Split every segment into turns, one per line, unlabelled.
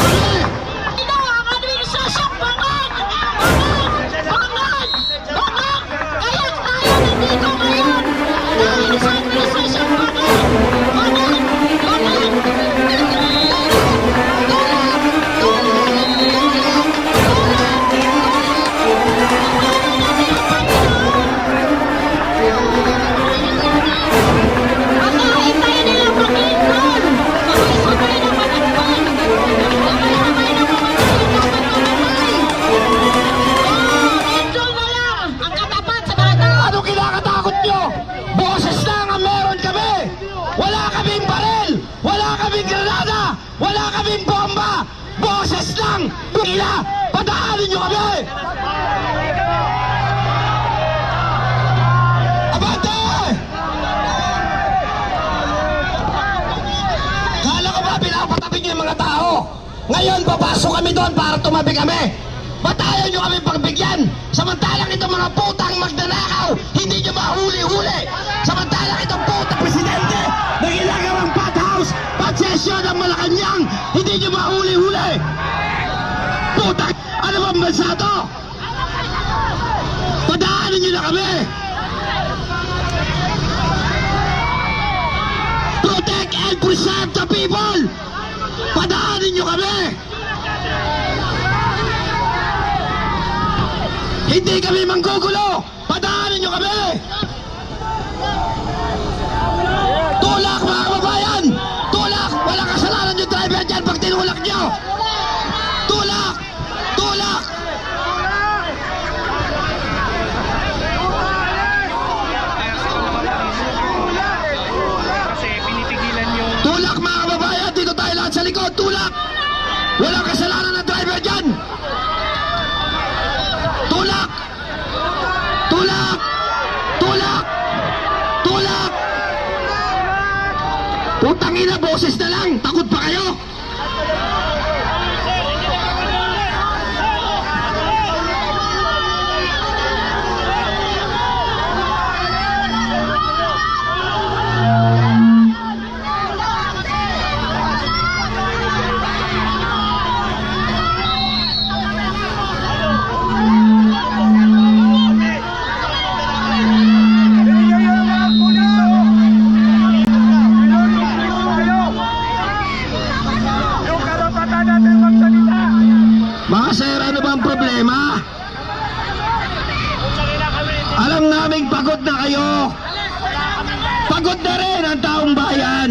kami!
Ino ang administrasyong bangag! Bangag! Bangag! Bangag! Kaya tayo nandito ngayon dahil sa administrasyong bangag! Bangag! Bangag! Akain tayo nilang mag-inron! Sabay-sabay na managpan! Sabay-sabay na mamagay ng pagkamatay! Inron na lang ang katapat sa mga tao!
Ano kinakatakot nyo? Boses lang ang meron kami! Wala kaming baril! Wala kaming granada! Wala kaming bomba! Boses lang! Pila! Pataanin nyo kami! Abante! Kala ko ba pinapatabi nyo yung mga tao? Ngayon papasok kami doon para tumabi kami! Ba't ayaw nyo kami pagbigyan? Samantalang itong mga putang magnanakaw, hindi nyo mahuli-huli! Samantalang itong putang presidente na ginagawang pot house, patsesyon ng Malacanang, hindi nyo mahuli-huli! Putang, ano bang bansa to? Padaanin nyo na kami! Protect and preserve the people! Padaanin nyo kami! Hindi kami manggugulo! Padaanin nyo kami! Tulak mga kababayan! Tulak! Walang kasalanan yung driver dyan pag tinulak nyo! Tulak! Tulak!
Kasi pinitigilan yung
Tulak mga kababayan! Dito tayo lahat sa likod! Tulak! Walang kasalanan ng driver dyan! Tulak! Tulak! Tulak! Tulak! Putang ina, boses na lang! Takot pa kayo?
yung karapatan natin magsalita.
Mga sir, ano ba ang problema? Alam naming pagod na kayo. Pagod na rin ang taong bayan.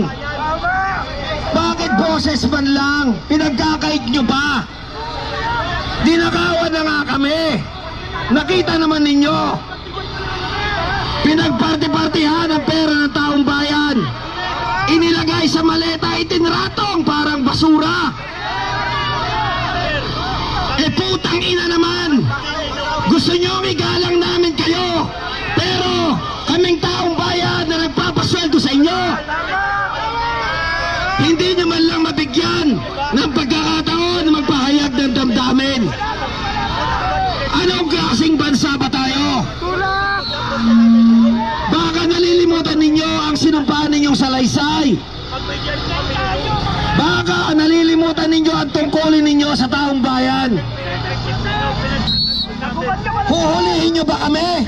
Bakit boses man lang? Pinagkakait nyo pa. Dinakawan na nga kami. Nakita naman ninyo. Pinagparti-partihan ang pera ng taong bayan. Inilagay sa maleta, itinratong parang basura. Putang ina naman! Gusto nyo igalang namin kayo, pero kaming taong bayan na nagpapasweldo sa inyo, hindi nyo man lang mabigyan ng pagkakataon na magpahayag ng damdamin. Anong klaseng bansa ba tayo? Baka nalilimutan ninyo ang sinumpaan ninyong salaysay. Baka nalilimutan ninyo ang tungkulin ninyo sa taong bayan. Huhulihin nyo ba kami?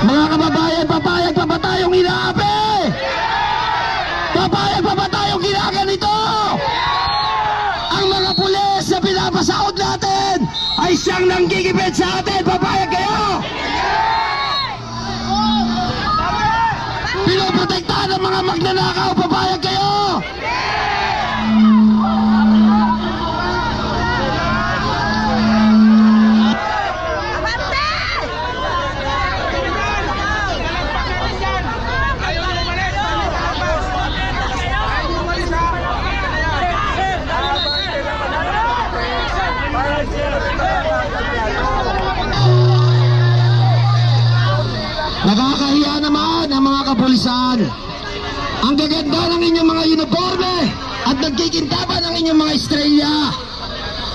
Mga kababayan, papayag pa ba tayong inaapi? Papayag pa ba tayong ginaganito? Ang mga pulis na pinapasahod natin ay siyang nanggigipit sa atin. Papayag kayo? Pinoprotektahan ng mga magnanakaw. Papayag kayo? Nakakahiya naman ang mga kapulisan. Ang gaganda ng inyong mga uniforme at nagkikintaban ng inyong mga estrella.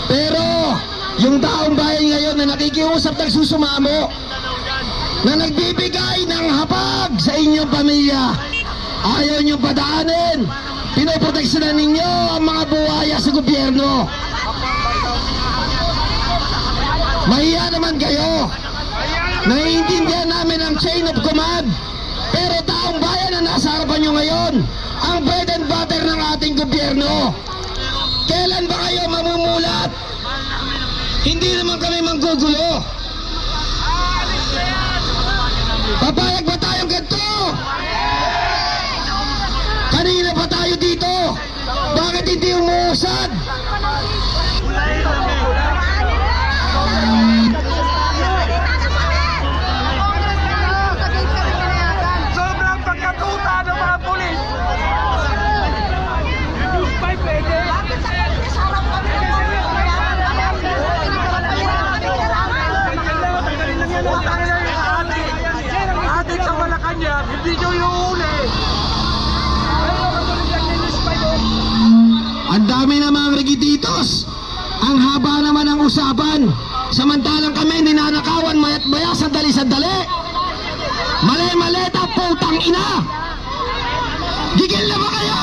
Pero yung taong bayan ngayon na nakikiusap nagsusumamo, na nagbibigay ng hapag sa inyong pamilya, Ayaw niyong padaanin. Pinoproteksyonan ninyo ang mga buhaya sa gobyerno. Mahiya naman kayo. Naiintindihan namin ang chain of command. Pero taong bayan na nasa harapan nyo ngayon, ang bread and butter ng ating gobyerno. Kailan ba kayo mamumulat? Hindi naman kami manggugulo. Papayag ba tayong ganito? Kanina pa tayo dito. Bakit hindi umuusad?
Sobrang pagkatuta ng mga pulis. News 5 pwede. Atin sa Malacanang, hindi nyo yung uli.
Ang dami namang rigititos. Ang haba naman ng usapan. Samantalang kami ninanakawan mayat maya sandali-sandali. Mali-maleta putang ina. Gigil na ba kayo?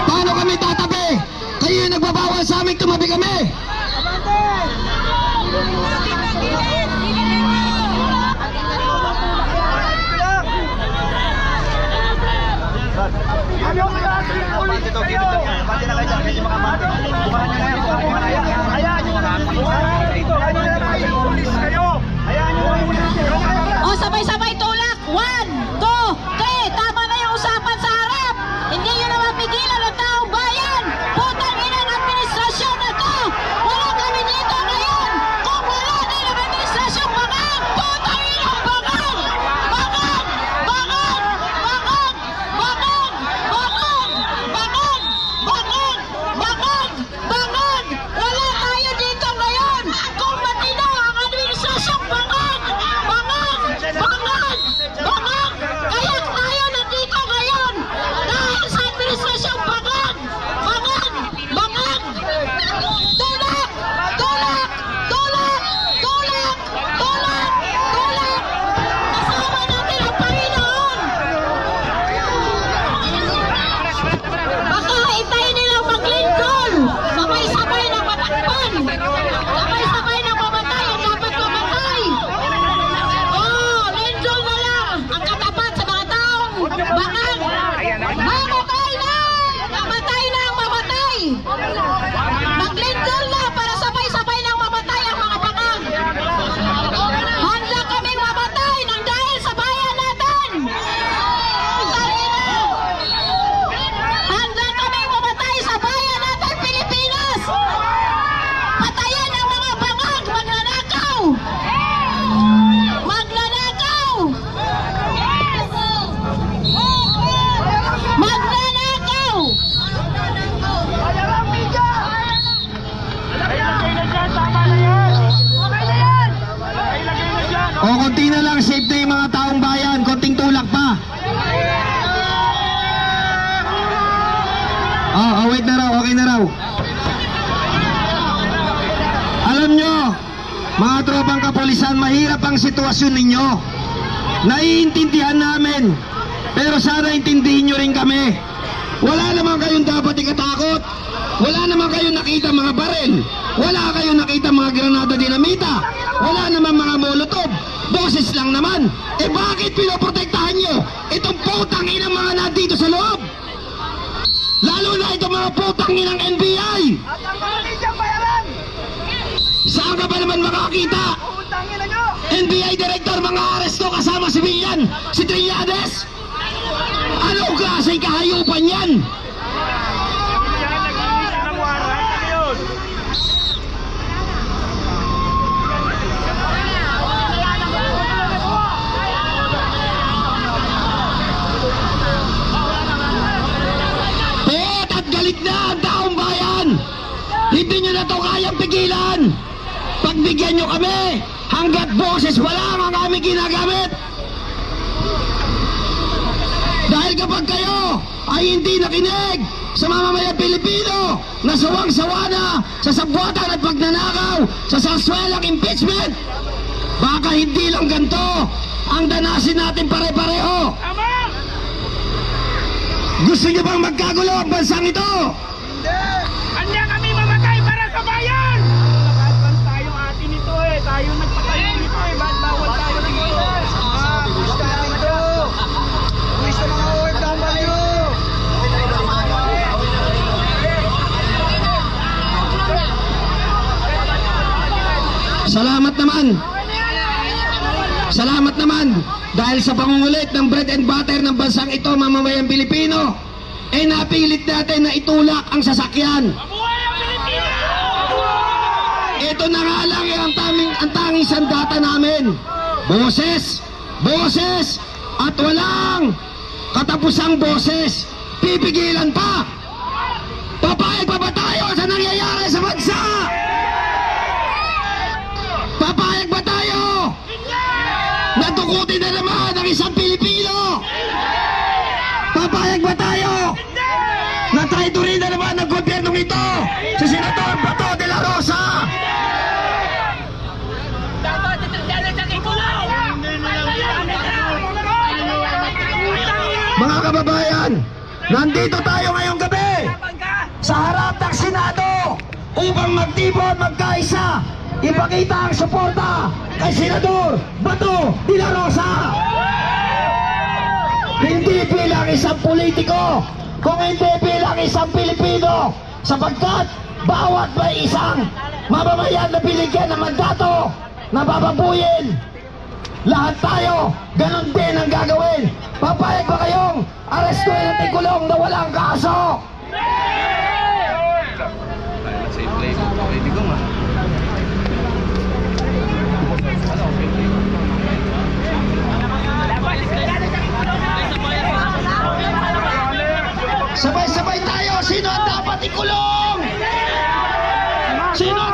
Paano kami tatabi? Kayo yung nagbabawal sa amin tumabi kami.
Ano klase ng pulis kayo?
O, sabay-sabay tulak. 1, 2, 3. Tama na yung usapan sa harap. Hindi nyo na mapigilan ang taong bayan. Putang ina ng administrasyon na to. Wala kami dito ngayon. Kung wala din ang administrasyon, bakang. Putang ina, bakang. Bakang. Bakang. Bakang. Bakang. Bakang. Bakang. Bakang. Bakang. Bakang. Wala tayo dito ngayon. Kung matino ang administrasyon, bakang. Bakang. Bakang. Bakang. Kaya tayo nandito ngayon. Dahil sa administrasyon, bakang. Bakang. Bakang. Tulak. Tulak. Tulak. Tulak. Tulak. Tulak. Kasama natin ang Panginoon. Baka hintayin nilang maglingkol. Sabay-sabay na matakpan. Sabay-sabay na mamatay ang dapat mamatay. Oh, lingkol na lang ang katapat sa mga taong bakang. Mamatay na! Mamatay na ang mamatay. Maglingkol na para sabay-sabay nang mamatay ang mga bakang. Handa kaming mamatay nang dahil sa bayan natin. Sarili! Handa kaming mamatay sa bayan natin, Pilipinas! Patayin ang mga bangag! Magnanakaw! Magnanakaw! Magnanakaw!
Ilagay na dyan, tama na yan. Okay na yan. Ilagay na dyan.
O konti na lang, safe na yung mga taong bayan. Konting tulak pa. Wait na raw, okay na raw. Alam nyo, mga tropang kapulisan, mahirap ang sitwasyon ninyo. Naiintindihan namin. Pero sana intindihin nyo rin kami. Wala naman kayong dapat ikatakot. Wala naman kayong nakita mga barel. Wala kayong nakita mga granada dinamita. Wala naman mga molotov. Boses lang naman. Eh bakit pinoprotektahan nyo itong putang inang mga nandito sa loob? Lalo na itong mga putang inang NBI.
At ang mga nidyang bayaran.
Saan ka ba naman makakita?
Utangin na nyo.
NBI Director, mga aresto kasama si Villan, si Triades. Anong klaseng kahayupan yan?
Yan, nag-iisa ng warrant. Ano yun?
Pet at galit na ang taong bayan. Hindi nyo na to kayang pigilan. Pagbigyan nyo kami, hanggat boses pa lang ang aming ginagamit. Dahil kapag kayo ay hindi nakinig, sa mamamayang Pilipino na sawang-sawa na sa sabwatan at pagnanakaw sa saswelang impeachment. Baka hindi lang ganito ang danasin natin pare-pareho.
Tama!
Gusto niyo bang magkagulo ang bansang ito?
Handa kami mamatay para sa bayan! Nakadban tayo atin ito eh. Tayo nagpatayo nito eh. Ba't bawal tayo dito? Buwis ka dito! Buwis sa mga OFW!
Salamat naman. Salamat naman dahil sa pangungulit ng bread and butter ng bansang ito, mamamayang Pilipino, eh napilit natin na itulak ang sasakyan.
Mabuhay ang Pilipinas!
Ito na nga lang ang tanging sandata namin. Boses, boses, at walang katapusang boses. Pipigilan pa. Papayag pa ba tayo sa nangyayari sa bansa? Papayag ba tayo? Natukutin na naman ang isang Pilipino. Papayag ba tayo? Natraidorin na naman ang gobyernong ito si Senador Bato de la Rosa. Mga kababayan, nandito tayo ngayong gabi sa harap ng Senado upang magtipon, magkaisa, ipakita ang suporta kay Senador Bato de la Rosa. Hindi bilang isang politiko, kung hindi bilang isang Pilipino, sapagkat bawat may isang mamamayan na binigyan ng mandato na bababuyin. Lahat tayo, ganun din ang gagawin. Papayag ba kayong arestuin at ikulong na walang kaso? Sabay-sabay tayo, sino ang dapat ikulong? Sino ang